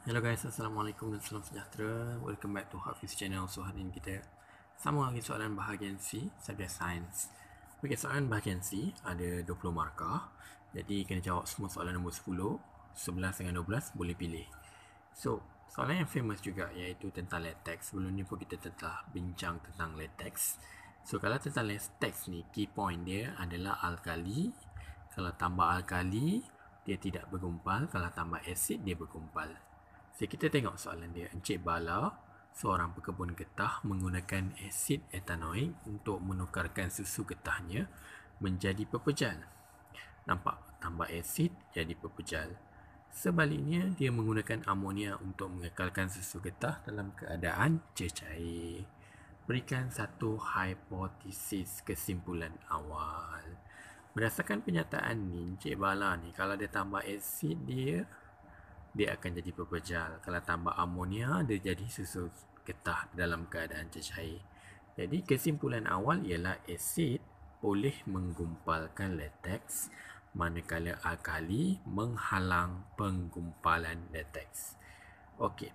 Hello guys, Assalamualaikum dan salam sejahtera. Welcome back to Hafiz Channel. So hari ini kita sama lagi soalan bahagian C, subjek sains. Okay, soalan bahagian C ada 20 markah. Jadi kena jawab semua soalan nombor 10, 11 dengan 12 boleh pilih. So, soalan yang famous juga iaitu tentang latex. Sebelum ni pun kita telah bincang tentang latex. So, kalau tentang latex ni, key point dia adalah alkali. Kalau tambah alkali, dia tidak bergumpal. Kalau tambah asid, dia bergumpal. So, kita tengok soalan dia. Encik Bala, seorang pekebun getah, menggunakan asid etanoik untuk menukarkan susu getahnya menjadi pepejal. Nampak? Tambah asid jadi pepejal. Sebaliknya, dia menggunakan amonia untuk mengekalkan susu getah dalam keadaan cecair. Berikan satu hipotesis kesimpulan awal. Berdasarkan penyataan ni, Encik Bala ni, kalau dia tambah asid dia akan jadi pepejal. Kalau tambah amonia, dia jadi susu getah dalam keadaan cecair. Jadi kesimpulan awal ialah asid boleh menggumpalkan latex, manakala alkali menghalang penggumpalan latex. Okey.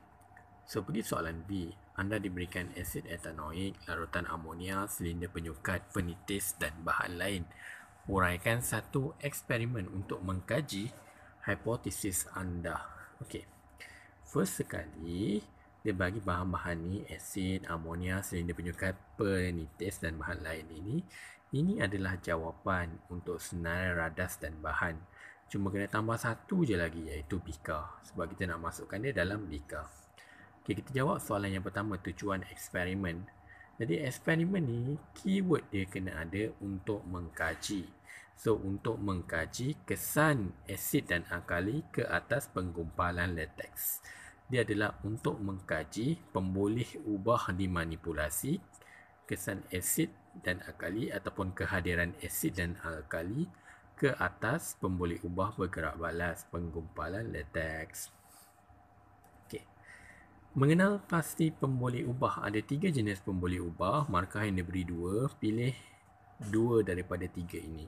So, pergi soalan B. Anda diberikan asid etanoik, larutan amonia, silinder penyukat, penitis dan bahan lain. Uraikan satu eksperimen untuk mengkaji hipotesis anda. Okey. First sekali, dia bagi bahan-bahan ni, asid, amonia, silinder penyukat, penitis dan bahan lain ini. Ini adalah jawapan untuk senarai radas dan bahan. Cuma kena tambah satu je lagi iaitu bika. Sebab kita nak masukkan dia dalam bika. Okay, kita jawab soalan yang pertama, tujuan eksperimen. Jadi eksperimen ni, keyword dia kena ada untuk mengkaji. So, untuk mengkaji kesan asid dan alkali ke atas penggumpalan latex. Dia adalah untuk mengkaji pemboleh ubah dimanipulasi, kesan asid dan alkali ataupun kehadiran asid dan alkali ke atas pemboleh ubah bergerak balas penggumpalan latex. Mengenal pasti pemboleh ubah. Ada 3 jenis pemboleh ubah. Markah yang diberi 2. Pilih 2 daripada 3 ini.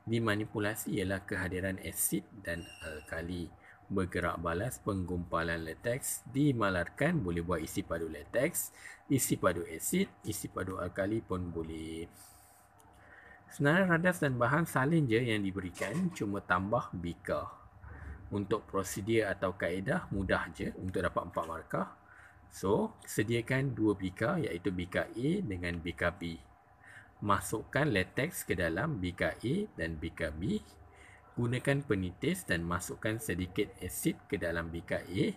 Dimanipulasi ialah kehadiran asid dan alkali. Bergerak balas penggumpalan latex. Dimalarkan boleh buat isi padu latex, isi padu asid, isi padu alkali pun boleh. Senarai radas dan bahan salin je yang diberikan, cuma tambah bika. Untuk prosedur atau kaedah mudah je untuk dapat 4 markah. So, sediakan 2 bika iaitu bika A dengan bika B. Masukkan latex ke dalam bika A dan bika B. Gunakan penitis dan masukkan sedikit asid ke dalam bika A.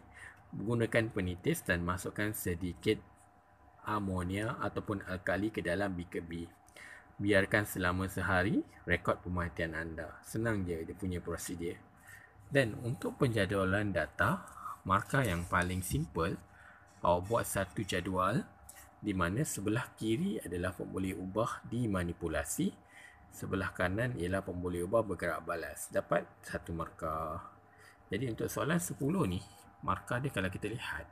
Gunakan penitis dan masukkan sedikit amonia ataupun alkali ke dalam bika B. Biarkan selama sehari, rekod pemerhatian anda. Senang je dia punya prosedur. Dan untuk penjadualan data, markah yang paling simple, awak buat satu jadual di mana sebelah kiri adalah pemboleh ubah dimanipulasi, sebelah kanan ialah pemboleh ubah bergerak balas. Dapat satu markah. Jadi untuk soalan 10 ni, markah dia kalau kita lihat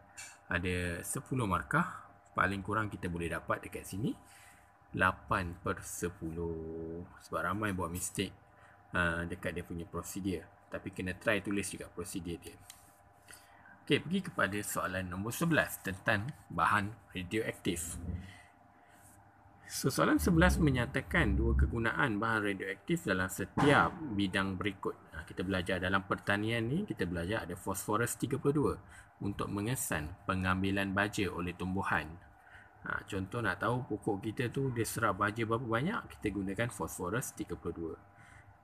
ada 10 markah, paling kurang kita boleh dapat dekat sini 8/10. Sebab ramai buat mistake dekat dia punya prosedur. Tapi kena try tulis juga prosedur dia. Okey, pergi kepada soalan nombor 11 tentang bahan radioaktif. So, soalan 11 menyatakan 2 kegunaan bahan radioaktif dalam setiap bidang berikut. Kita belajar dalam pertanian ni, kita belajar ada fosforus 32 untuk mengesan pengambilan baja oleh tumbuhan. Contoh nak tahu pokok kita tu dia serap baja berapa banyak, kita gunakan fosforus 32.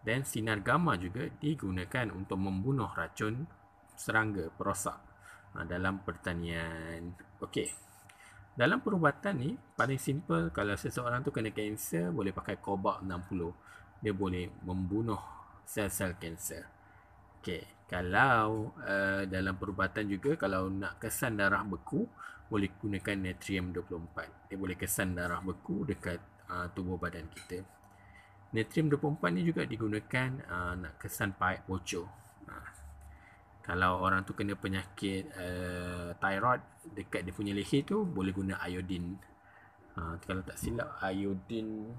Dan sinar gamma juga digunakan untuk membunuh racun serangga perosak dalam pertanian. Okey. Dalam perubatan ni, paling simple kalau seseorang tu kena kanser, boleh pakai Cobalt 60. Dia boleh membunuh sel-sel kanser. Okey. Kalau dalam perubatan juga, kalau nak kesan darah beku, boleh gunakan natrium 24. Dia boleh kesan darah beku dekat tubuh badan kita. Natrium 24 ni juga digunakan nak kesan paip bocor. Kalau orang tu kena penyakit thyroid dekat dia punya leher tu, boleh guna iodine. Kalau tak silap, iodine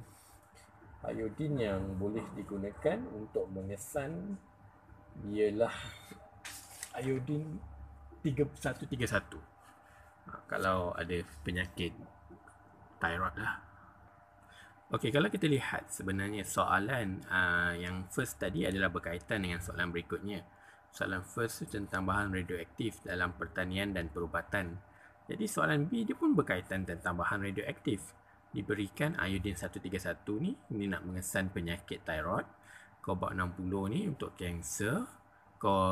yang boleh digunakan untuk mengesan ialah iodine 131. Kalau ada penyakit thyroid lah. Okey, kalau kita lihat sebenarnya soalan yang first tadi adalah berkaitan dengan soalan berikutnya. Soalan first tu tentang bahan radioaktif dalam pertanian dan perubatan. Jadi soalan B dia pun berkaitan tentang bahan radioaktif. Diberikan iodin 131 ni, ini nak mengesan penyakit thyroid. Cobalt 60 ni untuk kanser.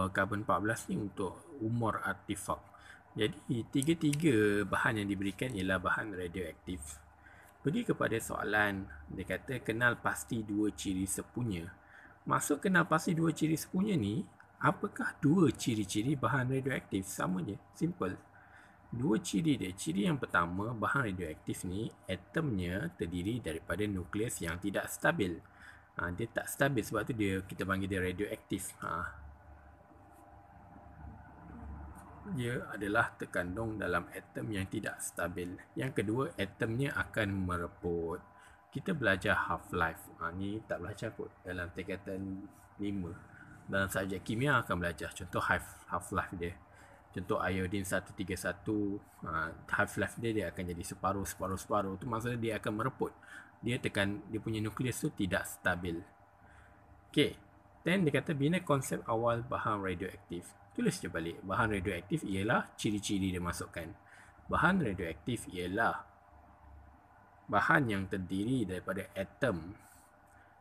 Karbon 14 ni untuk umur artefak. Jadi tiga-tiga bahan yang diberikan ialah bahan radioaktif. Pergi kepada soalan, dia kata kenal pasti dua ciri sepunya. Maksud kenal pasti dua ciri sepunya ni, apakah dua ciri-ciri bahan radioaktif? Sama je, simple. Dua ciri dia. Ciri yang pertama, bahan radioaktif ni, atomnya terdiri daripada nukleus yang tidak stabil. Dia tak stabil, sebab tu kita panggil dia radioaktif. Dia adalah terkandung dalam atom yang tidak stabil. Yang kedua, atomnya akan mereput. Kita belajar half-life. Ni tak belajar kot dalam tingkatan 5. Dalam subjek kimia akan belajar. Contoh half-life dia. Contoh iodin 131. Half-life dia akan jadi separuh. Itu maksudnya dia akan mereput. Dia punya nukleus tu tidak stabil. Okay. Then dia kata bina konsep awal bahan radioaktif. Tulis je balik. Bahan radioaktif ialah ciri-ciri dia masukkan. Bahan radioaktif ialah bahan yang terdiri daripada atom.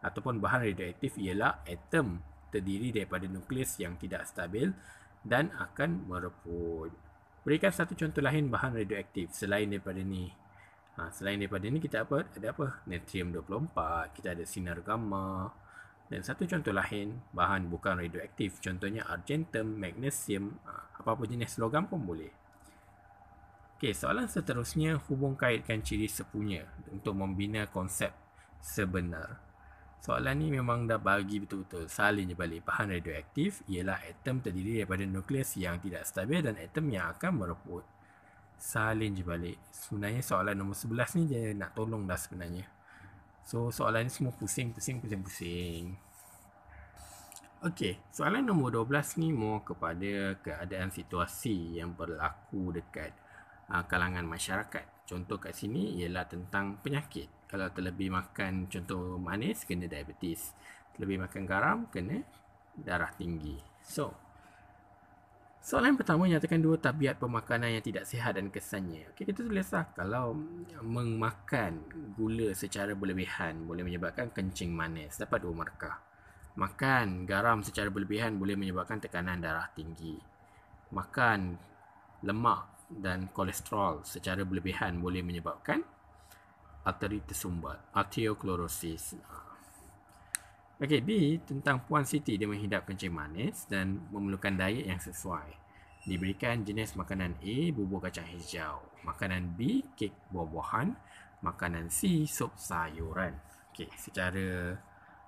Ataupun bahan radioaktif ialah atom terdiri daripada nukleus yang tidak stabil dan akan mereput. Berikan satu contoh lain bahan radioaktif selain daripada ni. Selain daripada ni kita ada apa? Natrium 24, kita ada sinar gamma. Dan satu contoh lain, bahan bukan radioaktif. Contohnya argentum, magnesium, apa-apa jenis logam pun boleh. Okey, soalan seterusnya, hubung kaitkan ciri sepunya untuk membina konsep sebenar. Soalan ni memang dah bagi betul-betul. Salin je balik. Bahan radioaktif ialah atom terdiri daripada nukleus yang tidak stabil dan atom yang akan mereput. Salin je balik. Sebenarnya soalan nombor 11 ni dia nak tolong dah sebenarnya. So, soalan ni semua pusing. Okey, soalan nombor 12 ni more kepada keadaan situasi yang berlaku dekat kalangan masyarakat. Contoh kat sini ialah tentang penyakit. Kalau terlebih makan contoh manis, kena diabetes. Terlebih makan garam, kena darah tinggi. So, soalan pertama nyatakan dua tabiat pemakanan yang tidak sihat dan kesannya. Okey, kita tulislah kalau memakan gula secara berlebihan boleh menyebabkan kencing manis, dapat 2 markah. Makan garam secara berlebihan boleh menyebabkan tekanan darah tinggi. Makan lemak dan kolesterol secara berlebihan boleh menyebabkan arteri tersumbat, arteriosclerosis. Okey, B tentang Puan Siti, dia menghidap kencing manis dan memerlukan diet yang sesuai. Diberikan jenis makanan A, bubur kacang hijau. Makanan B, kek buah-buahan. Makanan C, sup sayuran. Okey, secara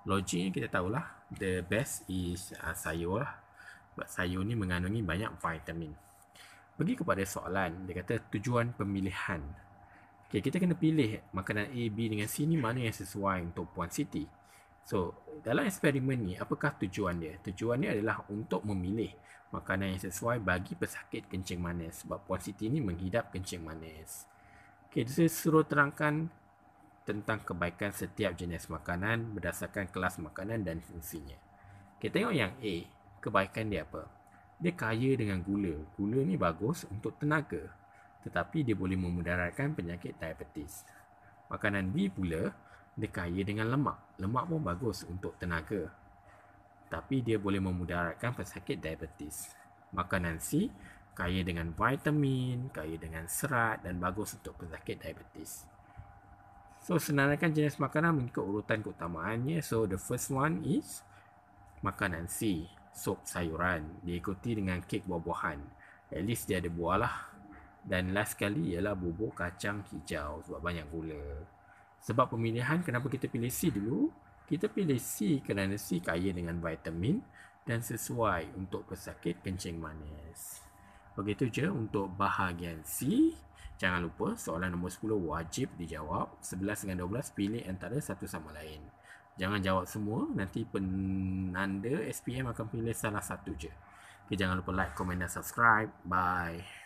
logik kita tahulah the best is sayur lah. Sebab sayur ni mengandungi banyak vitamin. Pergi kepada soalan, dia kata tujuan pemilihan. Okey, kita kena pilih makanan A, B dengan C ni mana yang sesuai untuk Puan Siti. So, dalam eksperimen ni, apakah tujuan dia? Tujuan dia adalah untuk memilih makanan yang sesuai bagi pesakit kencing manis. Sebab Puan Siti ni menghidap kencing manis. Okay, saya suruh terangkan tentang kebaikan setiap jenis makanan berdasarkan kelas makanan dan fungsinya. Okay, tengok yang A. Kebaikan dia apa? Dia kaya dengan gula. Gula ni bagus untuk tenaga. Tetapi dia boleh memudaratkan penyakit diabetes. Makanan B pula, dia kaya dengan lemak. Lemak pun bagus untuk tenaga. Tapi dia boleh memudaratkan pesakit diabetes. Makanan C, kaya dengan vitamin, kaya dengan serat dan bagus untuk pesakit diabetes. So, senaraikan jenis makanan mengikut urutan keutamaannya. So, the first one is makanan C, sup sayuran. Diikuti dengan kek buah-buahan. At least dia ada buah lah. Dan last sekali ialah bubur kacang hijau sebab banyak gula. Sebab pemilihan, kenapa kita pilih C dulu? Kita pilih C kerana C kaya dengan vitamin dan sesuai untuk pesakit kencing manis. Begitu je untuk bahagian C. Jangan lupa soalan nombor 10 wajib dijawab. 11 dengan 12 pilih antara satu sama lain. Jangan jawab semua, nanti penanda SPM akan pilih salah satu je. Okay, jangan lupa like, komen dan subscribe. Bye.